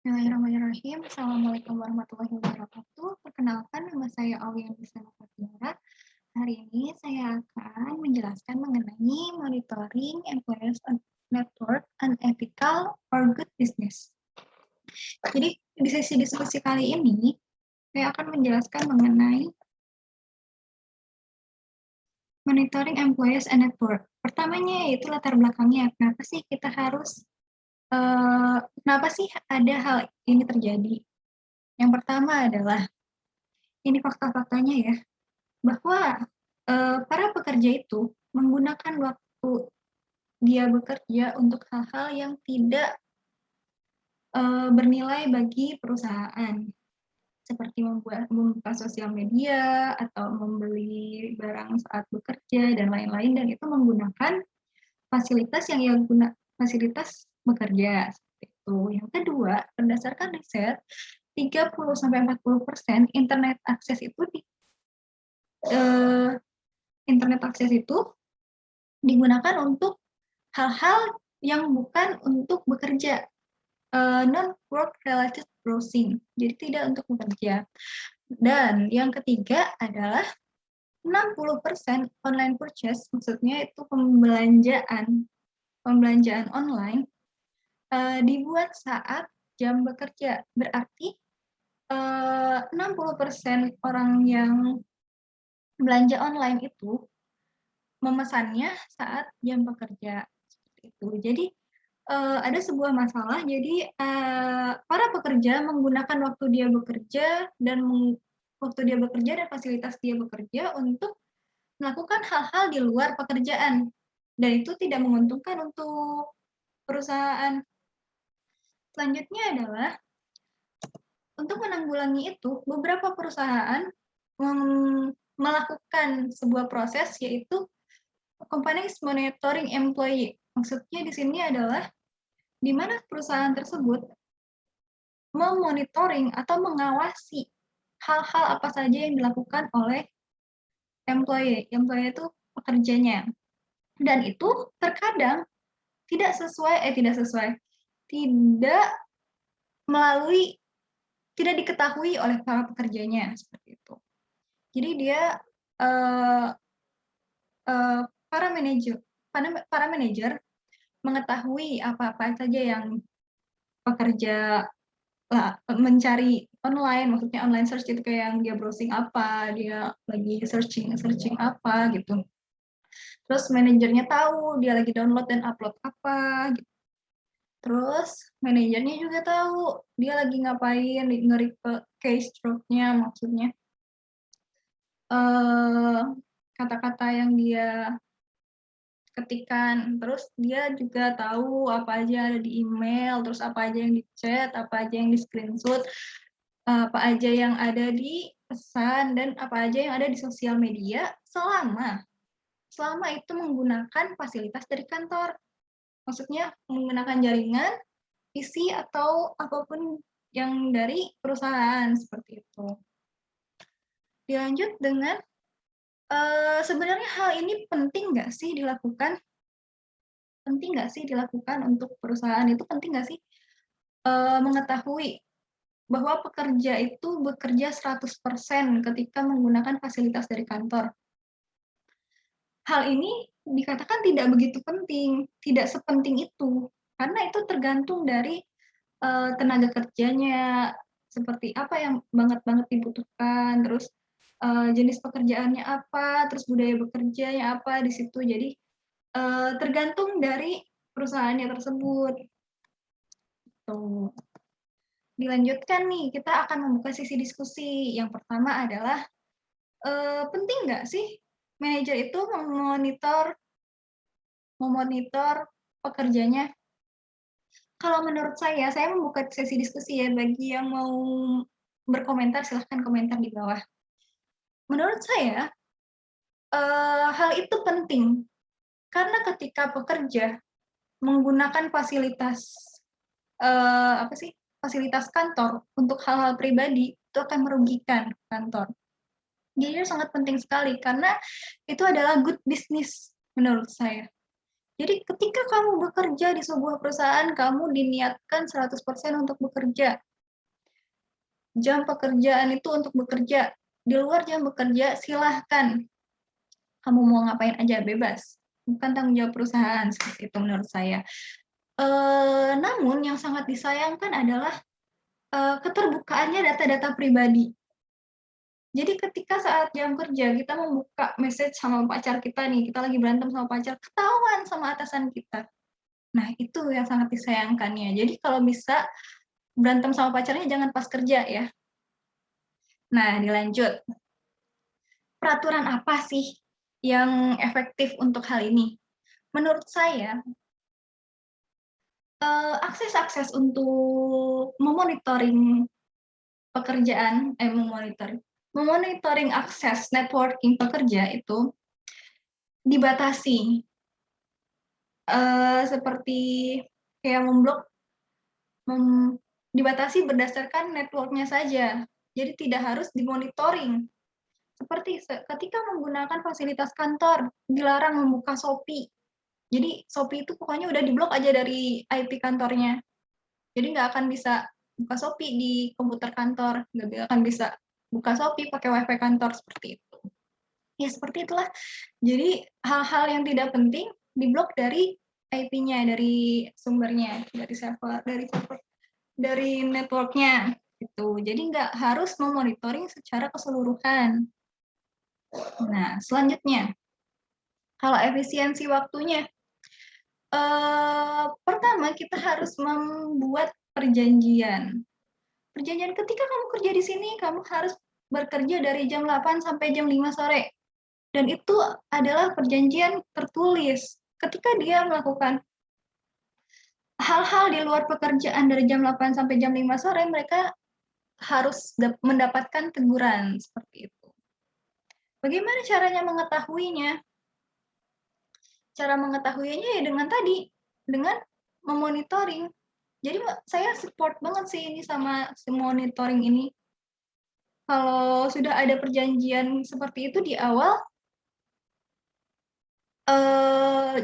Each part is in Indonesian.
Bismillahirrahmanirrahim. Assalamualaikum warahmatullahi wabarakatuh. Perkenalkan, nama saya Aulian Bisana Fatiara. Hari ini saya akan menjelaskan mengenai monitoring employers on network and ethical or good business. Jadi di sesi diskusi kali ini saya akan menjelaskan mengenai monitoring employers and network. Pertamanya yaitu latar belakangnya. Kenapa sih kita harus kenapa sih ada hal ini terjadi? Yang pertama adalah, ini fakta-faktanya ya, bahwa para pekerja itu menggunakan waktu dia bekerja untuk hal-hal yang tidak bernilai bagi perusahaan, seperti membuka sosial media atau membeli barang saat bekerja dan lain-lain, dan itu menggunakan fasilitas yang fasilitas bekerja seperti itu. Yang kedua, berdasarkan riset, 30-40% internet akses itu digunakan untuk hal-hal yang bukan untuk bekerja, non-work related browsing, jadi tidak untuk bekerja. Dan yang ketiga adalah 60% online purchase, maksudnya itu pembelanjaan online dibuat saat jam bekerja. Berarti 60% orang yang belanja online itu memesannya saat jam bekerja, seperti itu. Jadi ada sebuah masalah, jadi para pekerja menggunakan waktu dia bekerja dan fasilitas dia bekerja untuk melakukan hal-hal di luar pekerjaan, dan itu tidak menguntungkan untuk perusahaan. Selanjutnya adalah, untuk menanggulangi itu, beberapa perusahaan melakukan sebuah proses, yaitu companies monitoring employee. Maksudnya di sini adalah di mana perusahaan tersebut memonitoring atau mengawasi hal-hal apa saja yang dilakukan oleh employee. Employee itu pekerjanya. Dan itu terkadang tidak diketahui oleh para pekerjanya, seperti itu. Jadi dia para manajer mengetahui apa-apa saja yang pekerja mencari online, maksudnya online search itu kayak yang dia browsing apa, dia lagi searching apa gitu. Terus manajernya tahu dia lagi download dan upload apa gitu. Terus manajernya juga tahu dia lagi ngapain, nge-refer keystroke-nya, maksudnya kata-kata yang dia ketikan. Terus dia juga tahu apa aja ada di email, terus apa aja yang di chat, apa aja yang di screenshot, apa aja yang ada di pesan, dan apa aja yang ada di sosial media selama itu menggunakan fasilitas dari kantor. Maksudnya menggunakan jaringan, PC, atau apapun yang dari perusahaan, seperti itu. Dilanjut dengan, sebenarnya hal ini penting nggak sih dilakukan? Penting nggak sih dilakukan untuk perusahaan? Itu penting nggak sih mengetahui bahwa pekerja itu bekerja 100% ketika menggunakan fasilitas dari kantor? Hal ini dikatakan tidak begitu penting, tidak sepenting itu, karena itu tergantung dari tenaga kerjanya, seperti apa yang banget dibutuhkan, terus jenis pekerjaannya apa, terus budaya bekerjanya apa di situ. Jadi tergantung dari perusahaannya tersebut. Tuh. Dilanjutkan nih, kita akan membuka sesi diskusi. Yang pertama adalah, penting nggak sih manajer itu memonitor pekerjanya? Kalau menurut saya membuka sesi diskusi ya, bagi yang mau berkomentar silahkan komentar di bawah. Menurut saya, hal itu penting, karena ketika pekerja menggunakan fasilitas kantor untuk hal-hal pribadi, itu akan merugikan kantor. Jadi itu sangat penting sekali, karena itu adalah good business menurut saya. Jadi ketika kamu bekerja di sebuah perusahaan, kamu diniatkan 100% untuk bekerja. Jam pekerjaan itu untuk bekerja. Di luar jam bekerja, silahkan. Kamu mau ngapain aja, bebas. Bukan tanggung jawab perusahaan, seperti itu menurut saya. Namun yang sangat disayangkan adalah keterbukaannya data-data pribadi. Jadi ketika saat jam kerja kita membuka message sama pacar kita nih, kita lagi berantem sama pacar, ketahuan sama atasan kita. Nah, itu yang sangat disayangkannya. Jadi kalau bisa berantem sama pacarnya jangan pas kerja ya. Nah, dilanjut. Peraturan apa sih yang efektif untuk hal ini? Menurut saya, akses-akses untuk memonitoring pekerjaan, memonitoring akses networking pekerja itu dibatasi. Seperti kayak dibatasi berdasarkan network-nya saja. Jadi tidak harus dimonitoring. Seperti ketika menggunakan fasilitas kantor, dilarang membuka Shopee. Jadi Shopee itu pokoknya udah diblok aja dari IP kantornya. Jadi nggak akan bisa buka Shopee di komputer kantor, nggak akan bisa buka Shopee pakai WiFi kantor, seperti itu. Ya seperti itulah. Jadi hal-hal yang tidak penting diblok dari IP-nya, dari sumbernya, dari networknya gitu. Jadi nggak harus memonitoring secara keseluruhan. Nah, selanjutnya, kalau efisiensi waktunya, pertama kita harus membuat perjanjian. Perjanjian ketika kamu kerja di sini, kamu harus bekerja dari jam 8 sampai jam 5 sore. Dan itu adalah perjanjian tertulis. Ketika dia melakukan hal-hal di luar pekerjaan dari jam 8 sampai jam 5 sore, mereka harus mendapatkan teguran seperti itu. Bagaimana caranya mengetahuinya? Cara mengetahuinya ya dengan memonitoring. Jadi saya support banget sih ini sama monitoring ini. Kalau sudah ada perjanjian seperti itu di awal,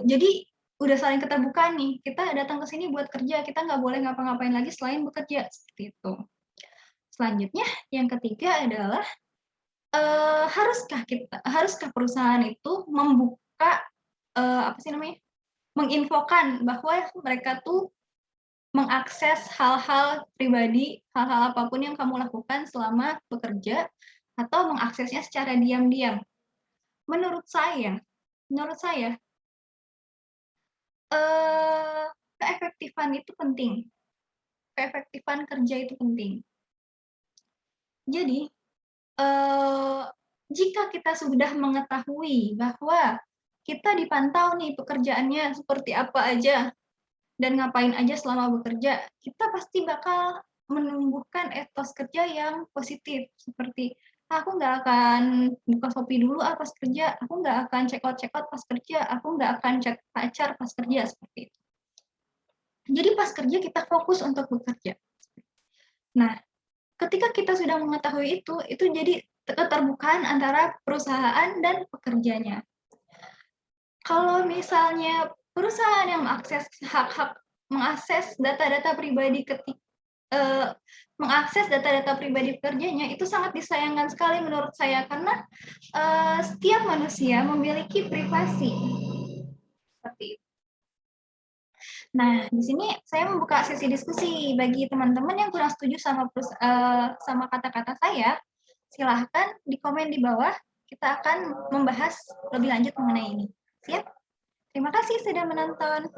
jadi udah saling keterbukaan nih, kita datang ke sini buat kerja, kita nggak boleh ngapa-ngapain lagi selain bekerja, seperti itu. Selanjutnya, yang ketiga adalah, haruskah perusahaan itu membuka, menginfokan bahwa mereka tuh mengakses hal-hal pribadi, hal-hal apapun yang kamu lakukan selama bekerja, atau mengaksesnya secara diam-diam. Menurut saya, keefektifan itu penting. Keefektifan kerja itu penting. Jadi, jika kita sudah mengetahui bahwa kita dipantau nih pekerjaannya seperti apa aja dan ngapain aja selama bekerja, kita pasti bakal menumbuhkan etos kerja yang positif. Seperti, aku nggak akan buka Shopee dulu pas kerja, aku nggak akan check out pas kerja, aku nggak akan chat pacar pas kerja, seperti itu. Jadi pas kerja kita fokus untuk bekerja. Nah, ketika kita sudah mengetahui itu jadi keterbukaan antara perusahaan dan pekerjanya. Kalau misalnya perusahaan yang mengakses data-data pribadi mengakses data-data pribadi pekerjanya, itu sangat disayangkan sekali menurut saya, karena setiap manusia memiliki privasi. Seperti itu. Nah, di sini saya membuka sesi diskusi bagi teman-teman yang kurang setuju sama kata-kata saya. Silahkan di komen di bawah, kita akan membahas lebih lanjut mengenai ini. Siap? Terima kasih sudah menonton.